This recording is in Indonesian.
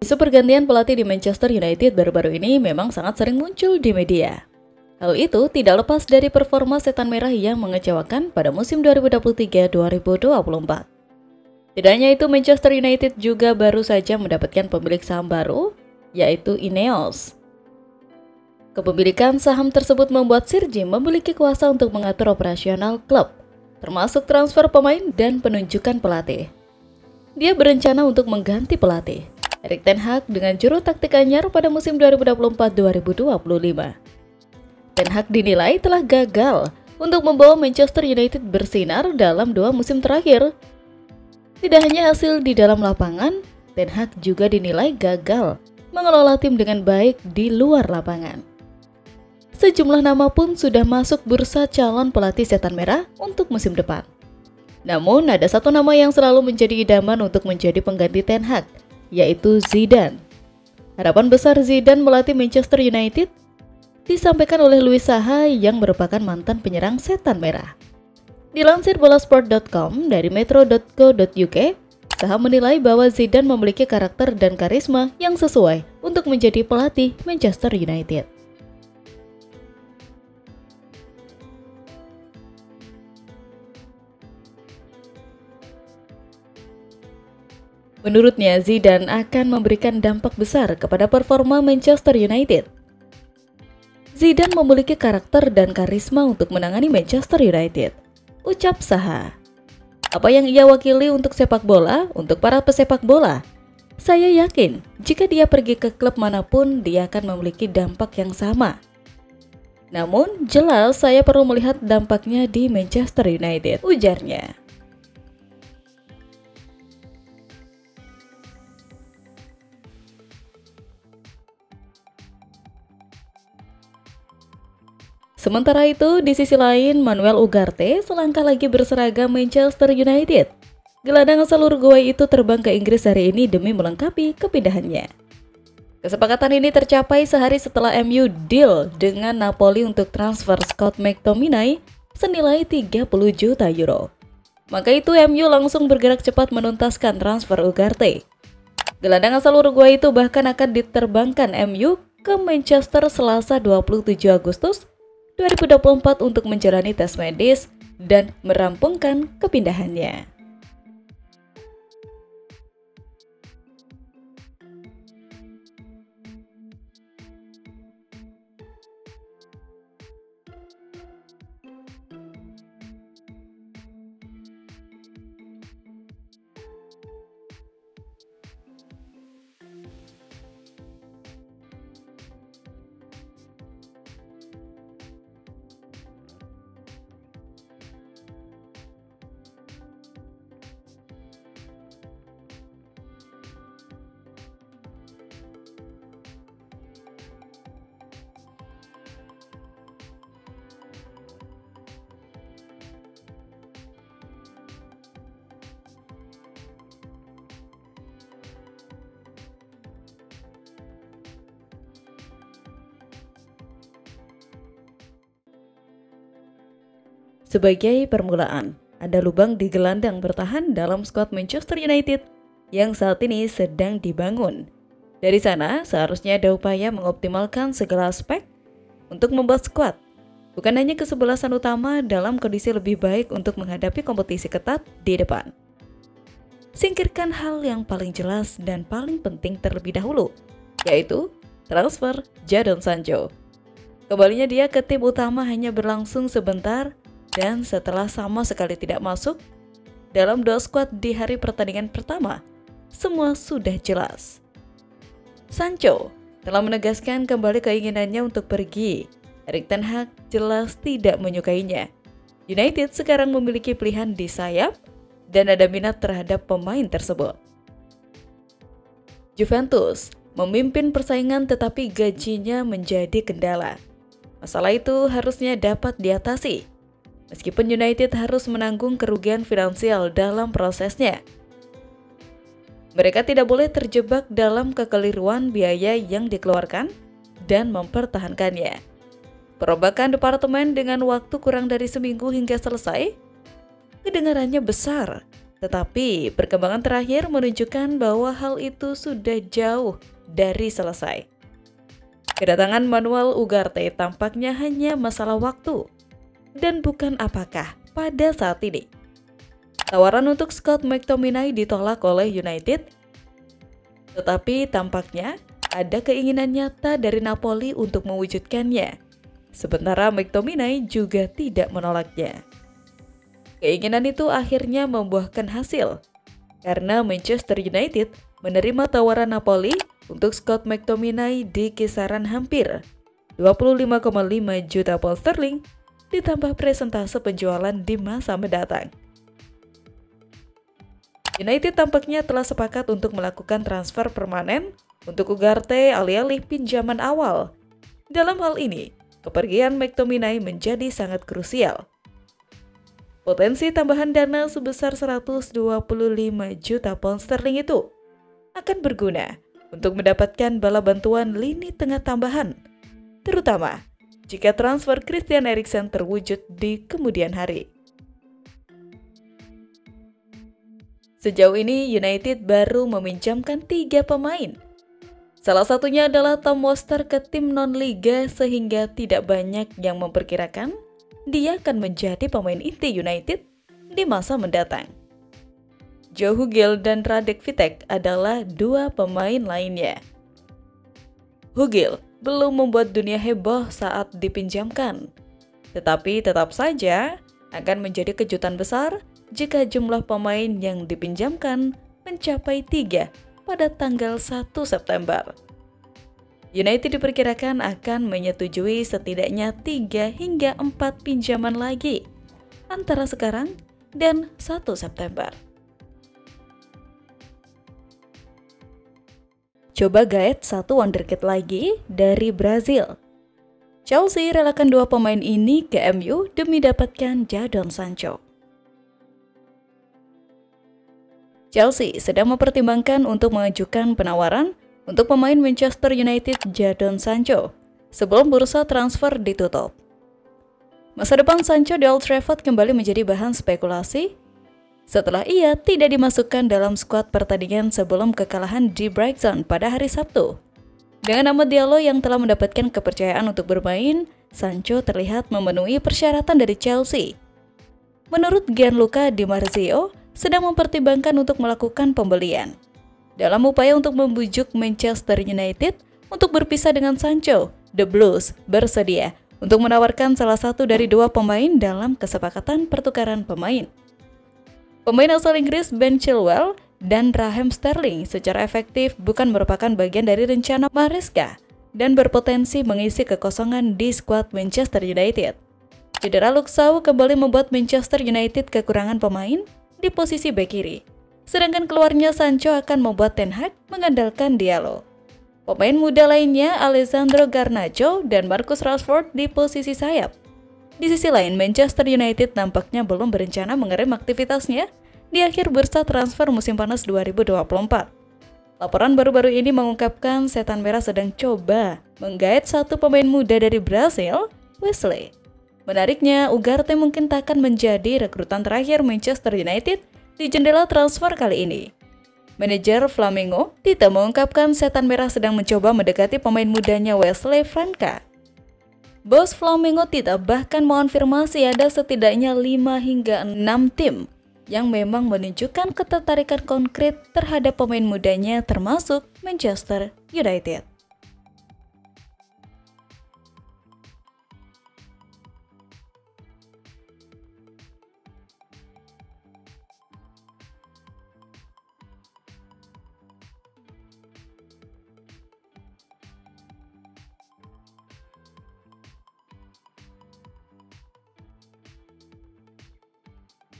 Isu pergantian pelatih di Manchester United baru-baru ini memang sangat sering muncul di media. Hal itu tidak lepas dari performa setan merah yang mengecewakan pada musim 2023-2024. Tidak hanya itu, Manchester United juga baru saja mendapatkan pemilik saham baru, yaitu Ineos. Kepemilikan saham tersebut membuat Sir Jim memiliki kuasa untuk mengatur operasional klub, termasuk transfer pemain dan penunjukan pelatih. Dia berencana untuk mengganti pelatih Erik ten Hag dengan juru taktik anyar pada musim 2024-2025. Ten Hag dinilai telah gagal untuk membawa Manchester United bersinar dalam 2 musim terakhir. Tidak hanya hasil di dalam lapangan, Ten Hag juga dinilai gagal mengelola tim dengan baik di luar lapangan. Sejumlah nama pun sudah masuk bursa calon pelatih setan merah untuk musim depan. Namun ada satu nama yang selalu menjadi idaman untuk menjadi pengganti Ten Hag, yaitu Zidane. Harapan besar Zidane melatih Manchester United disampaikan oleh Louis Saha yang merupakan mantan penyerang setan merah. Dilansir bolasport.com dari metro.co.uk, Saha menilai bahwa Zidane memiliki karakter dan karisma yang sesuai untuk menjadi pelatih Manchester United. Menurutnya, Zidane akan memberikan dampak besar kepada performa Manchester United. Zidane memiliki karakter dan karisma untuk menangani Manchester United, ucap Saha. Apa yang ia wakili untuk sepak bola, untuk para pesepak bola, saya yakin jika dia pergi ke klub manapun dia akan memiliki dampak yang sama. Namun jelas saya perlu melihat dampaknya di Manchester United, ujarnya. Sementara itu, di sisi lain, Manuel Ugarte selangkah lagi berseragam Manchester United. Gelandang asal Uruguay itu terbang ke Inggris hari ini demi melengkapi kepindahannya. Kesepakatan ini tercapai sehari setelah MU deal dengan Napoli untuk transfer Scott McTominay senilai 30 juta euro. Maka itu MU langsung bergerak cepat menuntaskan transfer Ugarte. Gelandang asal Uruguay itu bahkan akan diterbangkan MU ke Manchester Selasa 27 Agustus 2024 untuk menjalani tes medis dan merampungkan kepindahannya. Sebagai permulaan, ada lubang di gelandang bertahan dalam skuad Manchester United yang saat ini sedang dibangun. Dari sana, seharusnya ada upaya mengoptimalkan segala aspek untuk membuat skuad bukan hanya kesebelasan utama dalam kondisi lebih baik untuk menghadapi kompetisi ketat di depan. Singkirkan hal yang paling jelas dan paling penting terlebih dahulu, yaitu transfer Jadon Sancho. Kembalinya dia ke tim utama hanya berlangsung sebentar, dan setelah sama sekali tidak masuk dalam 2 skuad di hari pertandingan pertama, semua sudah jelas. Sancho telah menegaskan kembali keinginannya untuk pergi. Erik ten Hag jelas tidak menyukainya. United sekarang memiliki pilihan di sayap dan ada minat terhadap pemain tersebut. Juventus memimpin persaingan tetapi gajinya menjadi kendala. Masalah itu harusnya dapat diatasi, meskipun United harus menanggung kerugian finansial dalam prosesnya. Mereka tidak boleh terjebak dalam kekeliruan biaya yang dikeluarkan dan mempertahankannya. Perombakan departemen dengan waktu kurang dari seminggu hingga selesai, kedengarannya besar. Tetapi perkembangan terakhir menunjukkan bahwa hal itu sudah jauh dari selesai. Kedatangan Manuel Ugarte tampaknya hanya masalah waktu, dan bukan apakah pada saat ini. Tawaran untuk Scott McTominay ditolak oleh United, tetapi tampaknya ada keinginan nyata dari Napoli untuk mewujudkannya. Sementara McTominay juga tidak menolaknya. Keinginan itu akhirnya membuahkan hasil, karena Manchester United menerima tawaran Napoli untuk Scott McTominay di kisaran hampir 25,5 juta pound sterling ditambah presentase penjualan di masa mendatang. United tampaknya telah sepakat untuk melakukan transfer permanen untuk Ugarte alih-alih pinjaman awal. Dalam hal ini, kepergian McTominay menjadi sangat krusial. Potensi tambahan dana sebesar 125 juta pound sterling itu akan berguna untuk mendapatkan bala bantuan lini tengah tambahan, terutama jika transfer Christian Eriksen terwujud di kemudian hari. Sejauh ini United baru meminjamkan 3 pemain. Salah satunya adalah Tom Worcester ke tim non-liga sehingga tidak banyak yang memperkirakan dia akan menjadi pemain inti United di masa mendatang. Joe Hugel dan Radek Vitek adalah 2 pemain lainnya. Hugel belum membuat dunia heboh saat dipinjamkan, tetapi tetap saja akan menjadi kejutan besar jika jumlah pemain yang dipinjamkan mencapai 3 pada tanggal 1 September. United diperkirakan akan menyetujui setidaknya 3 hingga 4 pinjaman lagi antara sekarang dan 1 September. Coba gaet satu wonderkid lagi dari Brazil. Chelsea relakan 2 pemain ini ke MU demi dapatkan Jadon Sancho. Chelsea sedang mempertimbangkan untuk mengajukan penawaran untuk pemain Manchester United Jadon Sancho sebelum bursa transfer ditutup. Masa depan Sancho di Old Trafford kembali menjadi bahan spekulasi setelah ia tidak dimasukkan dalam skuad pertandingan sebelum kekalahan di Brighton pada hari Sabtu. Dengan nama Diallo yang telah mendapatkan kepercayaan untuk bermain, Sancho terlihat memenuhi persyaratan dari Chelsea. Menurut Gianluca Di Marzio, sedang mempertimbangkan untuk melakukan pembelian. Dalam upaya untuk membujuk Manchester United untuk berpisah dengan Sancho, The Blues bersedia untuk menawarkan salah satu dari 2 pemain dalam kesepakatan pertukaran pemain. Pemain asal Inggris Ben Chilwell dan Raheem Sterling secara efektif bukan merupakan bagian dari rencana Maresca dan berpotensi mengisi kekosongan di skuad Manchester United. Cedera Luke Shaw kembali membuat Manchester United kekurangan pemain di posisi bek kiri. Sedangkan keluarnya Sancho akan membuat Ten Hag mengandalkan Diallo. Pemain muda lainnya Alessandro Garnacho dan Marcus Rashford di posisi sayap. Di sisi lain, Manchester United nampaknya belum berencana mengerem aktivitasnya di akhir bursa transfer musim panas 2024. Laporan baru-baru ini mengungkapkan Setan Merah sedang coba menggait satu pemain muda dari Brasil, Wesley. Menariknya, Ugarte mungkin tak akan menjadi rekrutan terakhir Manchester United di jendela transfer kali ini. Manajer Flamengo, Tite mengungkapkan Setan Merah sedang mencoba mendekati pemain mudanya Wesley Franca. Bos Flamengo Tite bahkan mengonfirmasi ada setidaknya 5 hingga 6 tim yang memang menunjukkan ketertarikan konkret terhadap pemain mudanya termasuk Manchester United.